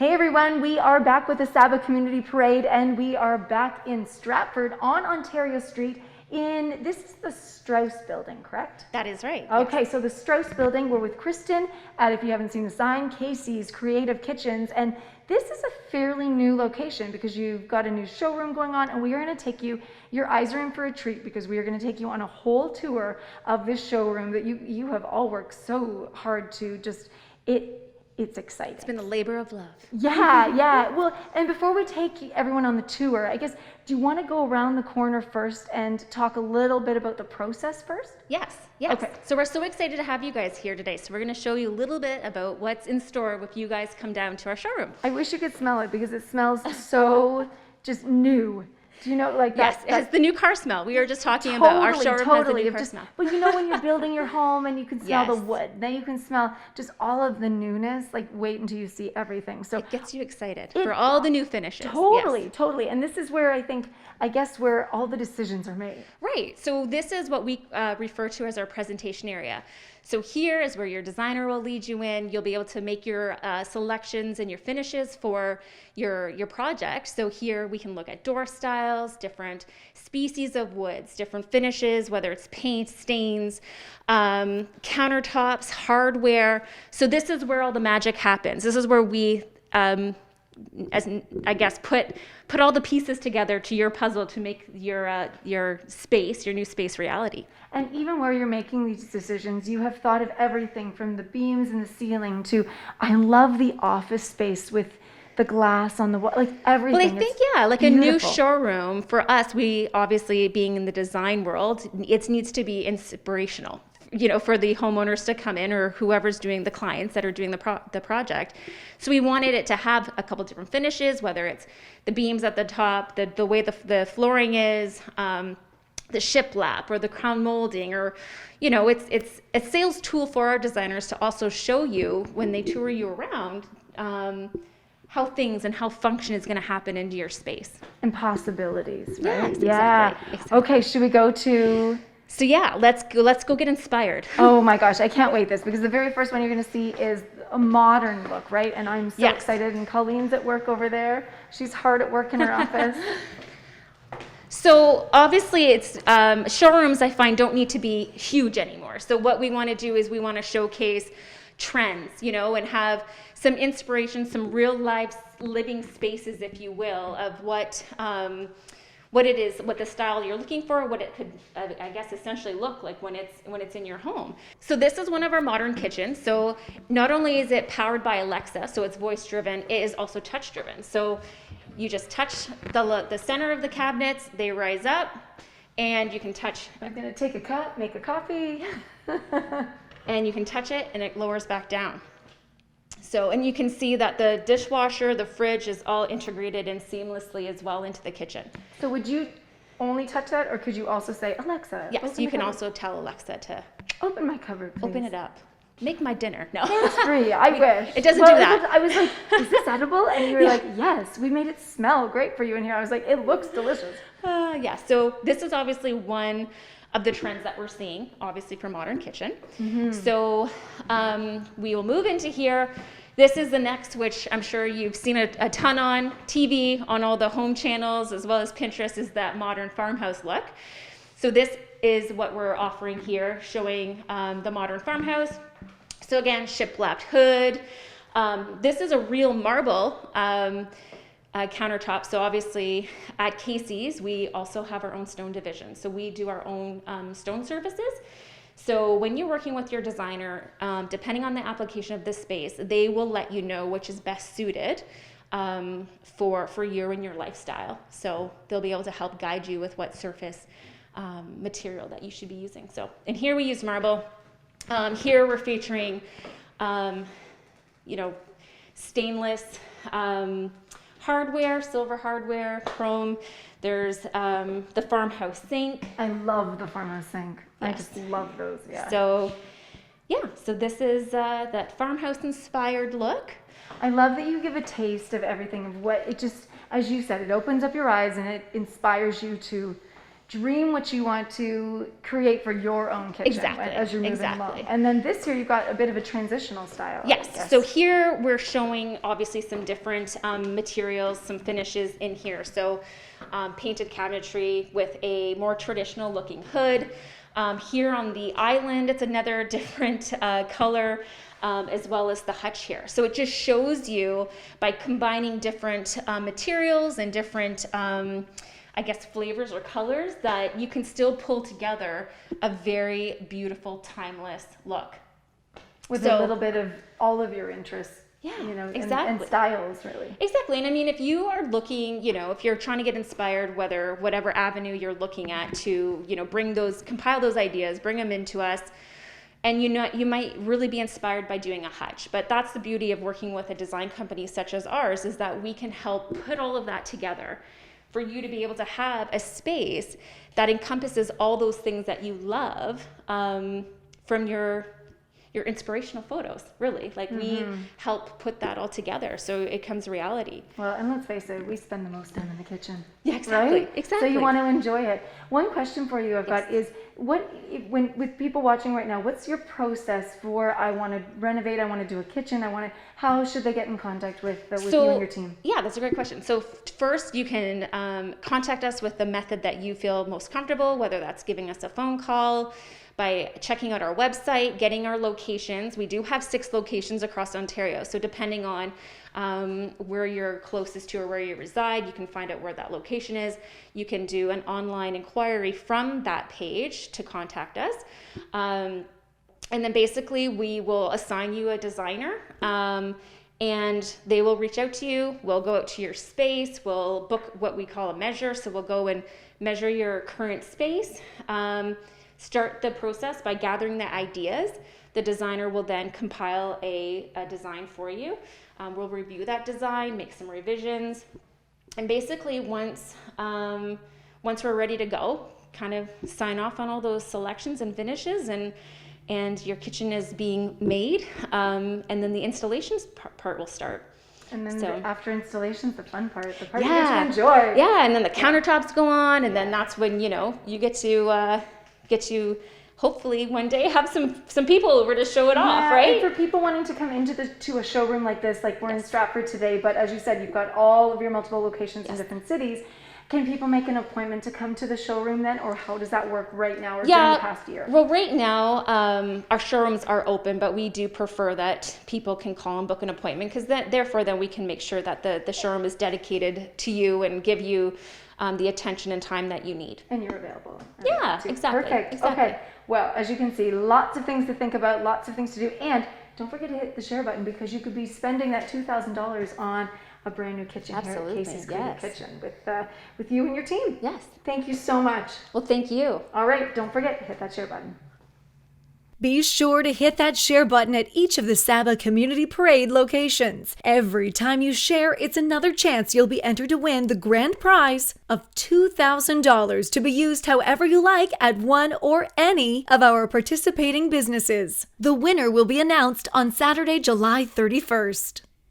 Hey everyone, we are back with the SABA Community Parade, and we are back in Stratford on Ontario Street this is the Strauss building, correct? That is right. Okay, yes. so the Strauss building, we're with Kristen at, if you haven't seen the sign, Casey's Creative Kitchens, and this is a fairly new location because you've got a new showroom going on, and we are going to take you, your eyes are in for a treat because we are going to take you on a whole tour of this showroom that you have all worked so hard to just, it's exciting. It's been a labor of love. Yeah. Well, and before we take everyone on the tour, I guess, do you want to go around the corner first and talk a little bit about the process first? Yes. Okay. So we're so excited to have you guys here today. So we're going to show you a little bit about what's in store if you guys come down to our showroom. I wish you could smell it because it smells so just new. Do you know, like that? Yes, it has the new car smell. We were just talking about our showroom has the new car smell. But you know when you're building your home and you can smell the Yes. wood, then you can smell just all of the newness, like wait until you see everything. So It gets you excited for all the new finishes. Totally. And this is where I guess where all the decisions are made. Right. So this is what we refer to as our presentation area. So here is where your designer will lead you in. You'll be able to make your selections and your finishes for your project. So here we can look at door styles, different species of woods, different finishes, whether it's paint, stains, countertops, hardware. So this is where all the magic happens. This is where we as I guess put all the pieces together to your puzzle to make your space, your new space, reality. And even where you're making these decisions, you have thought of everything from the beams in the ceiling to, I love the office space with the glass on the wall, like everything. Well, I think, like beautiful. A new showroom for us, we obviously being in the design world, it needs to be inspirational, for the homeowners to come in or whoever's doing the clients that are doing the project. So we wanted it to have a couple different finishes, whether it's the beams at the top, the way the flooring is, the shiplap or the crown molding, or it's a sales tool for our designers to also show you when they tour you around how things and how function is going to happen into your space and possibilities, right? Yes, exactly. Okay, should we go to? So let's go get inspired. Oh my gosh, I can't wait this because the very first one you're going to see is a modern look, right? And I'm so excited. And Colleen's at work over there. She's hard at work in her office. So obviously it's showrooms I find don't need to be huge anymore. So what we want to do is we want to showcase trends, and have some inspiration, some real life living spaces, if you will, of what it is, what the style you're looking for, what it could, I guess, essentially look like when it's in your home. So this is one of our modern kitchens. So not only is it powered by Alexa, so it's voice driven, it is also touch driven. So you just touch the center of the cabinets, they rise up, and you can touch. I'm gonna take a cup, make a coffee. And you can touch it and it lowers back down. So, and you can see that the dishwasher, the fridge is all integrated in seamlessly as well into the kitchen. So would you only touch that, or could you also say, Alexa? Yes, you can also tell Alexa to open my cupboard, please. Open it up. Make my dinner. No. It's free. I wish. It doesn't do that. I was like, is this edible? And you were like, yes, we made it smell great for you in here. I was like, it looks delicious. So this is obviously one of the trends that we're seeing, obviously, for modern kitchen. Mm-hmm. So we will move into here. This is the next, which I'm sure you've seen a ton on TV, on all the home channels, as well as Pinterest, is that modern farmhouse look. So this is what we're offering here, showing the modern farmhouse. So again, shiplapped hood. This is a real marble countertop. So obviously at Casey's, we also have our own stone division. So we do our own stone services. So when you're working with your designer, depending on the application of the space, they will let you know which is best suited for you and your lifestyle. So they'll be able to help guide you with what surface material that you should be using. So, and here we use marble. Here we're featuring, stainless hardware, silver hardware, chrome. There's the farmhouse sink. I love the farmhouse sink. Yes. I just love those. Yeah. So this is that farmhouse inspired look. I love that you give a taste of everything, of what it just, as you said, it opens up your eyes and it inspires you to dream what you want to create for your own kitchen Exactly, as you're moving exactly. along. And then this year you've got a bit of a transitional style. I Yes, guess. so here we're showing obviously some different materials, some finishes in here. So painted cabinetry with a more traditional looking hood. Here on the island, it's another different color, as well as the hutch here. So it just shows you by combining different materials and different I guess flavors or colors that you can still pull together a very beautiful, timeless look. With a little bit of all of your interests. Yeah, and styles, really. Exactly. And I mean, if you are looking, if you're trying to get inspired, whatever avenue you're looking at to, compile those ideas, bring them into us. And you might really be inspired by doing a hutch. But that's the beauty of working with a design company such as ours, is that we can help put all of that together for you to be able to have a space that encompasses all those things that you love from your inspirational photos, really. Like we help put that all together so it comes reality. Well, and let's face it, we spend the most time in the kitchen. Yeah, exactly. Right? Exactly. So you want to enjoy it. One question for you I've got is, with people watching right now, what's your process for, I want to renovate, I want to do a kitchen, how should they get in contact with you and your team? Yeah, that's a great question. So first you can contact us with the method that you feel most comfortable, whether that's giving us a phone call, by checking out our website, getting our locations. We do have 6 locations across Ontario. So depending on where you're closest to or where you reside, you can find out where that location is. You can do an online inquiry from that page to contact us. And then basically we will assign you a designer and they will reach out to you. We'll go out to your space. We'll book what we call a measure. So we'll go and measure your current space. Start the process by gathering the ideas. The designer will then compile a design for you. We'll review that design, make some revisions, and basically once we're ready to go, kind of sign off on all those selections and finishes, and your kitchen is being made, and then the installations part will start. And then after installation's the fun part, the part you get to enjoy. Yeah, and then the countertops go on, and then that's when you get to hopefully one day have some people over to show it off, right? And for people wanting to come to a showroom like this, like we're in Stratford today, but as you said, you've got all of your multiple locations in different cities. Can people make an appointment to come to the showroom then, or how does that work right now or during the past year? Well, right now our showrooms are open, but we do prefer that people can call and book an appointment, because therefore then we can make sure that the showroom is dedicated to you and give you the attention and time that you need. And you're available. Yeah, exactly. Perfect. Exactly. Okay. Well, as you can see, lots of things to think about, lots of things to do, and don't forget to hit the share button, because you could be spending that $2,000 on a brand new kitchen. Absolutely. Here at Casey's Creative Kitchen with you and your team. Yes. Thank you so much. Well, thank you. All right. Don't forget to hit that share button. Be sure to hit that share button at each of the SABA Community Parade locations. Every time you share, it's another chance you'll be entered to win the grand prize of $2,000 to be used however you like at one or any of our participating businesses. The winner will be announced on Saturday, July 31st.